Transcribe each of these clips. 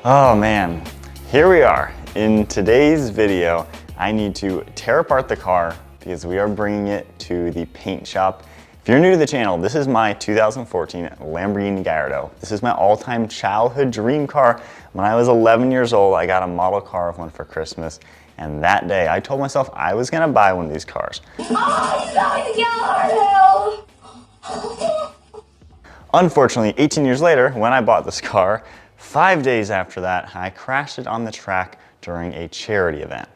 Oh man, here we are. In today's video, I need to tear apart the car because we are bringing it to the paint shop. If you're new to the channel, this is my 2014 Lamborghini Gallardo. This is my all-time childhood dream car. When I was 11 years old, I got a model car of one for Christmas. And that day, I told myself I was gonna buy one of these cars. Oh, Gallardo! Unfortunately, 18 years later, when I bought this car, 5 days after that, I crashed it on the track during a charity event.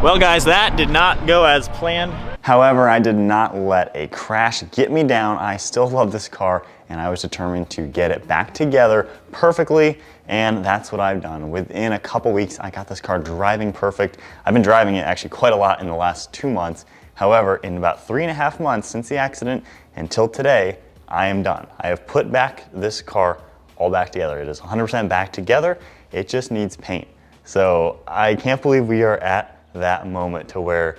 Well guys, that did not go as planned. However, I did not let a crash get me down. I still love this car and I was determined to get it back together perfectly, and that's what I've done. Within a couple weeks, I got this car driving perfect. I've been driving it actually quite a lot in the last 2 months. However, in about 3.5 months since the accident until today, I am done. I have put back this car all back together. It is 100% back together. It just needs paint. So I can't believe we are at that moment to where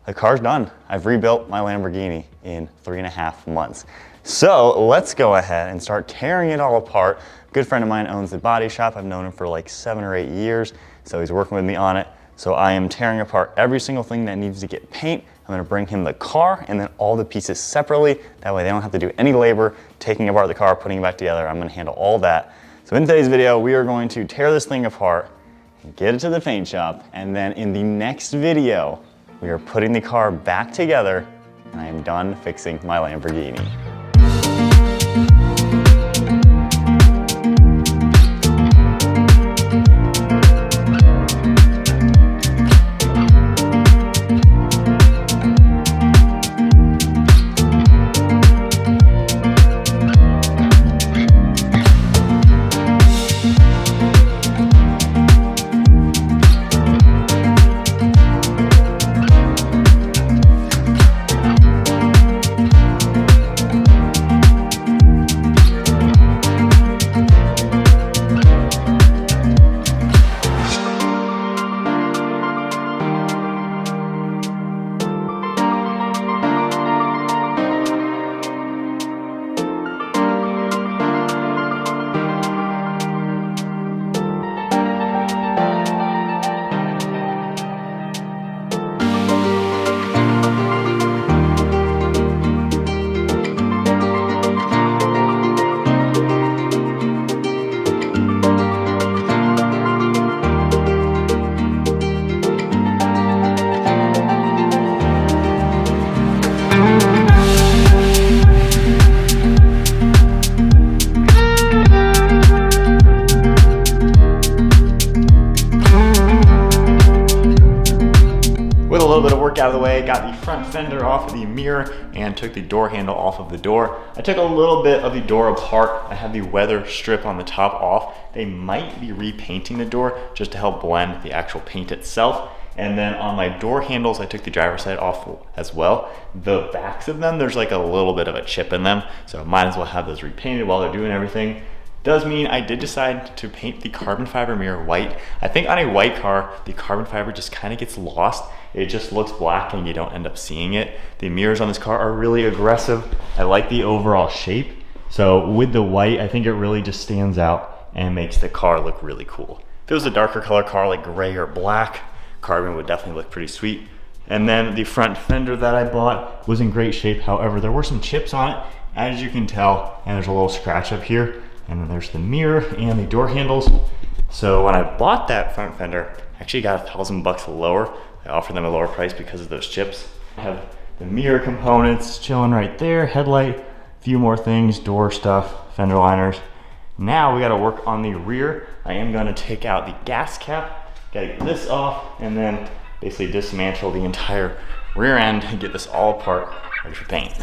the car's done. I've rebuilt my Lamborghini in 3.5 months. So let's go ahead and start tearing it all apart. A good friend of mine owns the body shop. I've known him for like 7 or 8 years. So he's working with me on it. So I am tearing apart every single thing that needs to get paint. I'm gonna bring him the car and then all the pieces separately. That way they don't have to do any labor taking apart the car, putting it back together. I'm gonna handle all that. So in today's video, we are going to tear this thing apart, get it to the paint shop, and then in the next video, we are putting the car back together and I am done fixing my Lamborghini. Out of the way, got the front fender off of the mirror and took the door handle off of the door. I took a little bit of the door apart. I have the weather strip on the top off. They might be repainting the door just to help blend the actual paint itself. And then on my door handles, I took the driver's side off as well. The backs of them, there's like a little bit of a chip in them, so I might as well have those repainted while they're doing everything. Does mean I did decide to paint the carbon fiber mirror white. I think on a white car, the carbon fiber just kind of gets lost. It just looks black and you don't end up seeing it. The mirrors on this car are really aggressive. I like the overall shape. So with the white, I think it really just stands out and makes the car look really cool. If it was a darker color car like gray or black, carbon would definitely look pretty sweet. And then the front fender that I bought was in great shape. However, there were some chips on it, as you can tell, and there's a little scratch up here. And then there's the mirror and the door handles. So when I bought that front fender, I actually got $1,000 lower. I offered them a lower price because of those chips. I have the mirror components chilling right there, headlight, a few more things, door stuff, fender liners. Now we gotta work on the rear. I am gonna take out the gas cap, gotta get this off, and then basically dismantle the entire rear end and get this all apart, ready for paint.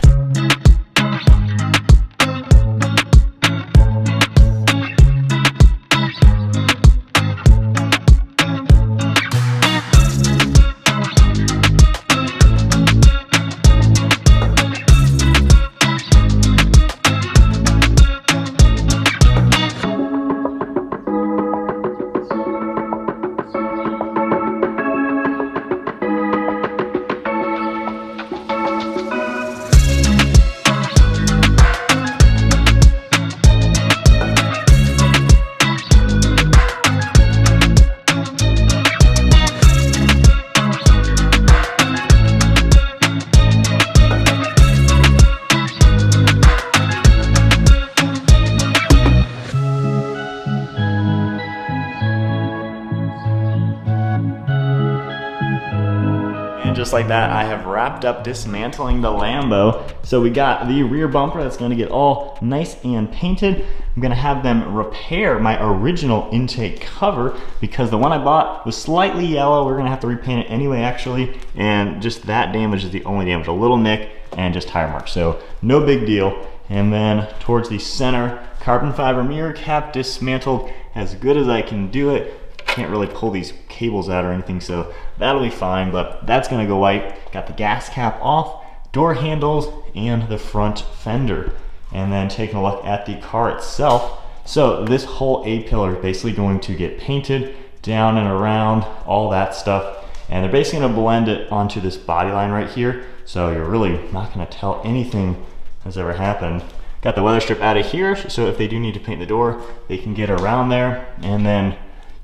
And just like that, I have wrapped up dismantling the Lambo. So we got the rear bumper that's gonna get all nice and painted. I'm gonna have them repair my original intake cover because the one I bought was slightly yellow. We're gonna have to repaint it anyway, actually. And just that damage is the only damage, a little nick and just tire marks. So no big deal. And then towards the center, carbon fiber mirror cap dismantled as good as I can do it. Can't really pull these cables out or anything, so that'll be fine, but that's gonna go white. Got the gas cap off, door handles, and the front fender. And then taking a look at the car itself. So this whole A-pillar is basically going to get painted down and around, all that stuff. And they're basically gonna blend it onto this body line right here. So you're really not gonna tell anything has ever happened. Got the weather strip out of here, so if they do need to paint the door, they can get around there. And then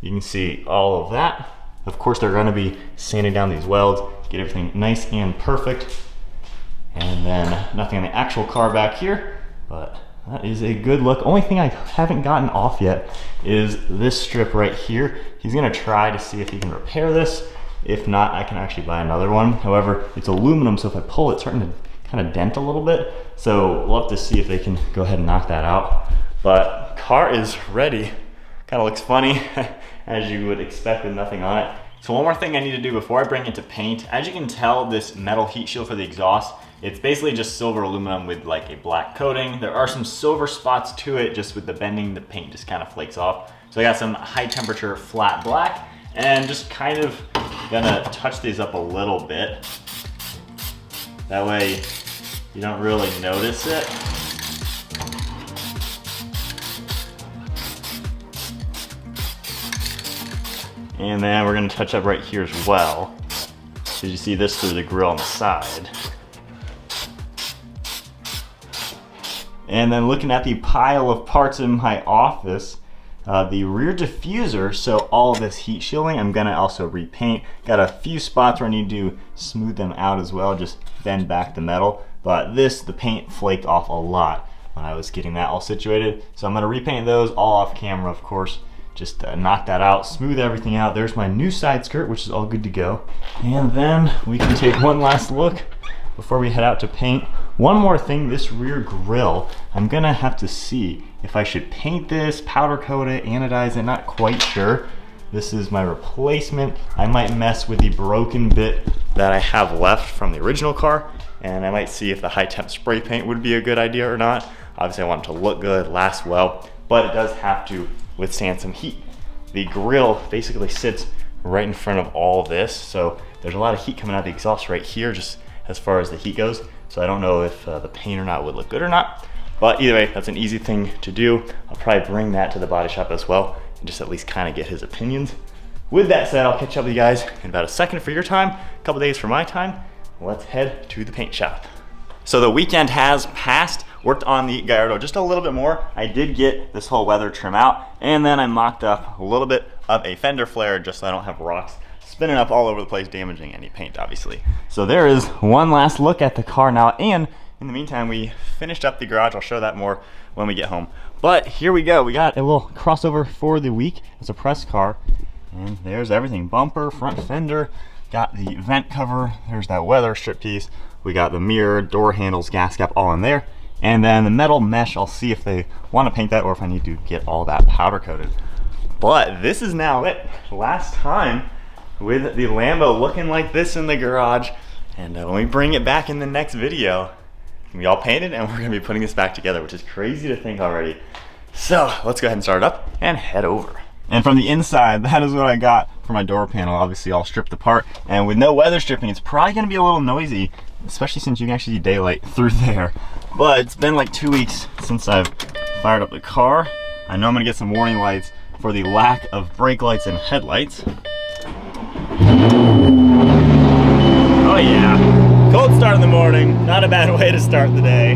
you can see all of that. Of course, they're gonna be sanding down these welds, get everything nice and perfect. And then nothing on the actual car back here, but that is a good look. Only thing I haven't gotten off yet is this strip right here. He's gonna try to see if he can repair this. If not, I can actually buy another one. However, it's aluminum, so if I pull it, it's starting to kind of dent a little bit. So we'll have to see if they can go ahead and knock that out. But car is ready. Kind of looks funny, as you would expect with nothing on it. So one more thing I need to do before I bring it to paint. As you can tell, this metal heat shield for the exhaust, it's basically just silver aluminum with like a black coating. There are some silver spots to it, just with the bending, the paint just kind of flakes off. So I got some high temperature flat black, and just kind of gonna touch these up a little bit. That way you don't really notice it. And then we're gonna touch up right here as well. So you see this through the grill on the side. And then looking at the pile of parts in my office, the rear diffuser, so all of this heat shielding, I'm gonna also repaint. Got a few spots where I need to smooth them out as well, just bend back the metal. But the paint flaked off a lot when I was getting that all situated. So I'm gonna repaint those all off camera, of course. Just knock that out, smooth everything out. There's my new side skirt, which is all good to go. And then we can take one last look before we head out to paint. One more thing, this rear grille, I'm gonna have to see if I should paint this, powder coat it, anodize it, not quite sure. This is my replacement. I might mess with the broken bit that I have left from the original car, and I might see if the high temp spray paint would be a good idea or not. Obviously I want it to look good, last well, but it does have to withstand some heat. The grill basically sits right in front of all this, so there's a lot of heat coming out of the exhaust right here, just as far as the heat goes. So I don't know if the paint or not would look good or not, but either way, that's an easy thing to do. I'll probably bring that to the body shop as well, and just at least kind of get his opinions. With that said, I'll catch up with you guys in about a second for your time, a couple days for my time. Let's head to the paint shop. So the weekend has passed. Worked on the Gallardo just a little bit more. I did get this whole weather trim out, and then I mocked up a little bit of a fender flare just so I don't have rocks spinning up all over the place, damaging any paint, obviously. So there is one last look at the car now, and in the meantime, we finished up the garage. I'll show that more when we get home. But here we go. We got a little crossover for the week. It's a press car, and there's everything. Bumper, front fender, got the vent cover, there's that weather strip piece. We got the mirror, door handles, gas cap, all in there. And then the metal mesh, I'll see if they want to paint that or if I need to get all that powder coated. But this is now it. Last time with the Lambo looking like this in the garage. And when we bring it back in the next video, we all painted and we're gonna be putting this back together, which is crazy to think already. So let's go ahead and start it up and head over. And from the inside, that is what I got for my door panel, obviously all stripped apart. And with no weather stripping, it's probably gonna be a little noisy, especially since you can actually see daylight through there. But it's been like 2 weeks since I've fired up the car. I know I'm gonna get some warning lights for the lack of brake lights and headlights. Oh yeah, cold start in the morning, not a bad way to start the day.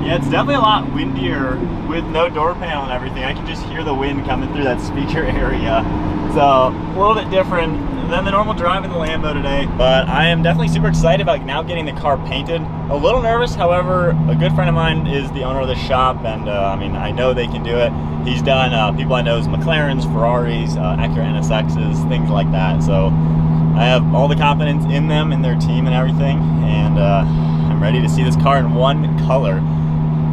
Yeah, it's definitely a lot windier with no door panel and everything. I can just hear the wind coming through that speaker area. So a little bit different than the normal drive in the Lambo today. But I am definitely super excited about now getting the car painted. A little nervous, however, a good friend of mine is the owner of the shop, and I mean, I know they can do it. He's done people I know's McLarens, Ferraris, Acura NSXs, things like that. So I have all the confidence in them, in their team and everything, and I'm ready to see this car in one color.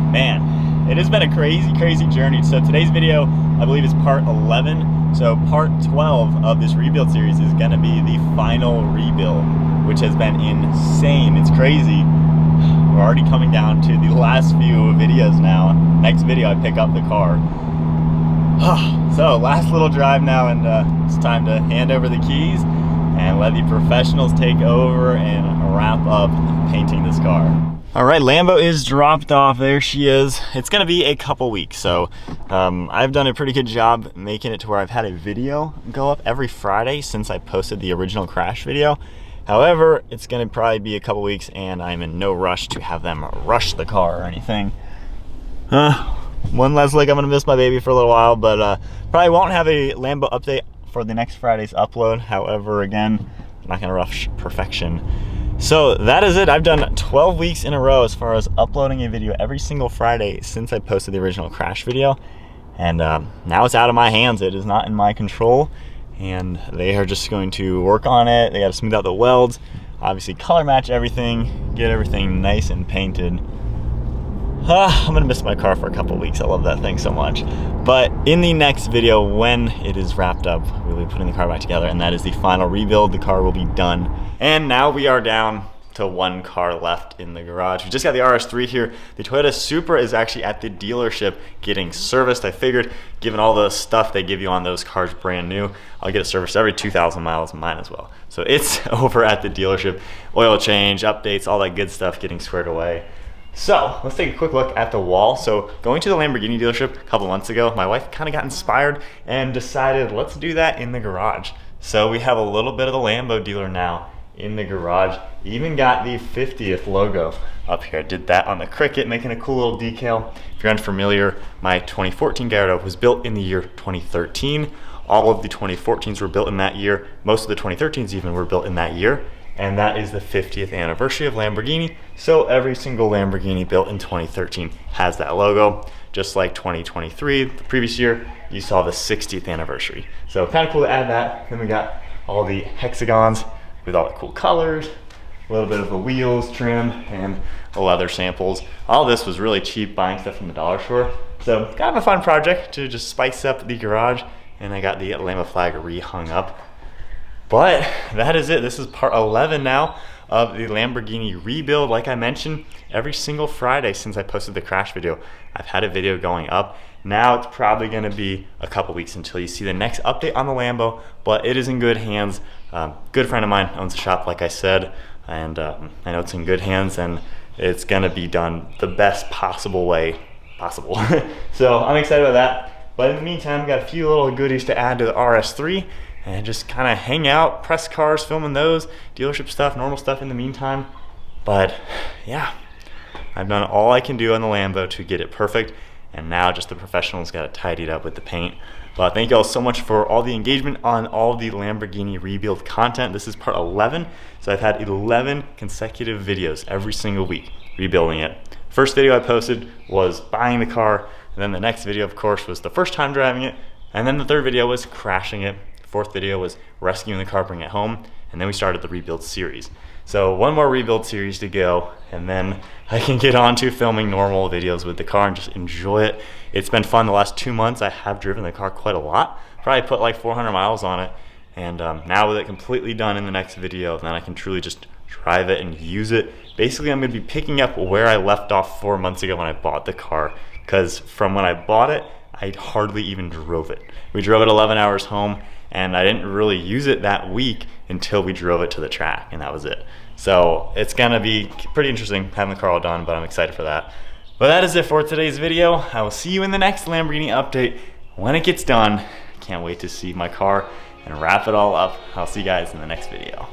Man, it has been a crazy journey. So today's video, I believe, is part 11. So part 12 of this rebuild series is gonna be the final rebuild, which has been insane. It's crazy. We're already coming down to the last few videos now. Next video, I pick up the car. So last little drive now, and it's time to hand over the keys and let the professionals take over and wrap up painting this car. All right, Lambo is dropped off. There she is. It's gonna be a couple weeks, so I've done a pretty good job making it to where I've had a video go up every Friday since I posted the original crash video. However, it's gonna probably be a couple weeks, and I'm in no rush to have them rush the car or anything. One less leg, I'm gonna miss my baby for a little while, but probably won't have a Lambo update for the next Friday's upload. However, again, I'm not gonna rush perfection. So that is it. I've done 12 weeks in a row as far as uploading a video every single Friday since I posted the original crash video. And now it's out of my hands. It is not in my control. And they are just going to work on it. They got to smooth out the welds, obviously color match everything, get everything nice and painted. I'm gonna miss my car for a couple weeks. I love that thing so much. But in the next video, when it is wrapped up, we'll be putting the car back together, and that is the final rebuild. The car will be done. And now we are down to one car left in the garage. We just got the RS3 here. The Toyota Supra is actually at the dealership getting serviced. I figured, given all the stuff they give you on those cars brand new, I'll get it serviced every 2,000 miles, mine as well. So it's over at the dealership. Oil change, updates, all that good stuff getting squared away. So let's take a quick look at the wall. So going to the Lamborghini dealership a couple months ago, my wife kind of got inspired and decided let's do that in the garage. So we have a little bit of the Lambo dealer now in the garage. Even got the 50th logo up here. I did that on the Cricket, making a cool little decal. If you're unfamiliar, my 2014 Gallardo was built in the year 2013. All of the 2014s were built in that year. Most of the 2013s even were built in that year. And that is the 50th anniversary of Lamborghini. So every single Lamborghini built in 2013 has that logo. Just like 2023, the previous year, you saw the 60th anniversary. So kind of cool to add that. Then we got all the hexagons with all the cool colors, a little bit of the wheels trim, and the leather samples. All this was really cheap, buying stuff from the dollar store. So kind of a fun project to just spice up the garage. And I got the Lambo flag re-hung up. But that is it. This is part 11 now of the Lamborghini rebuild. Like I mentioned, every single Friday since I posted the crash video, I've had a video going up. Now it's probably gonna be a couple weeks until you see the next update on the Lambo, but it is in good hands. Good friend of mine owns a shop, like I said, and I know it's in good hands, and it's gonna be done the best possible way possible. So I'm excited about that. But in the meantime, I've got a few little goodies to add to the RS3 and just kind of hang out, press cars, filming those, dealership stuff, normal stuff in the meantime. But yeah, I've done all I can do on the Lambo to get it perfect, and now just the professionals got it tidied up with the paint. But thank you all so much for all the engagement on all the Lamborghini rebuild content. This is part 11, so I've had 11 consecutive videos every single week rebuilding it. First video I posted was buying the car, and then the next video, of course, was the first time driving it, and then the third video was crashing it. Fourth video was rescuing the car, bringing it home, and then we started the rebuild series. So one more rebuild series to go, and then I can get on to filming normal videos with the car and just enjoy it. It's been fun the last 2 months. I have driven the car quite a lot, probably put like 400 miles on it, and now with it completely done in the next video, then I can truly just drive it and use it. Basically, I'm gonna be picking up where I left off 4 months ago when I bought the car, because from when I bought it, I hardly even drove it. We drove it 11 hours home, and I didn't really use it that week until we drove it to the track, and that was it. So it's gonna be pretty interesting having the car all done, but I'm excited for that. But that is it for today's video. I will see you in the next Lamborghini update when it gets done. Can't wait to see my car and wrap it all up. I'll see you guys in the next video.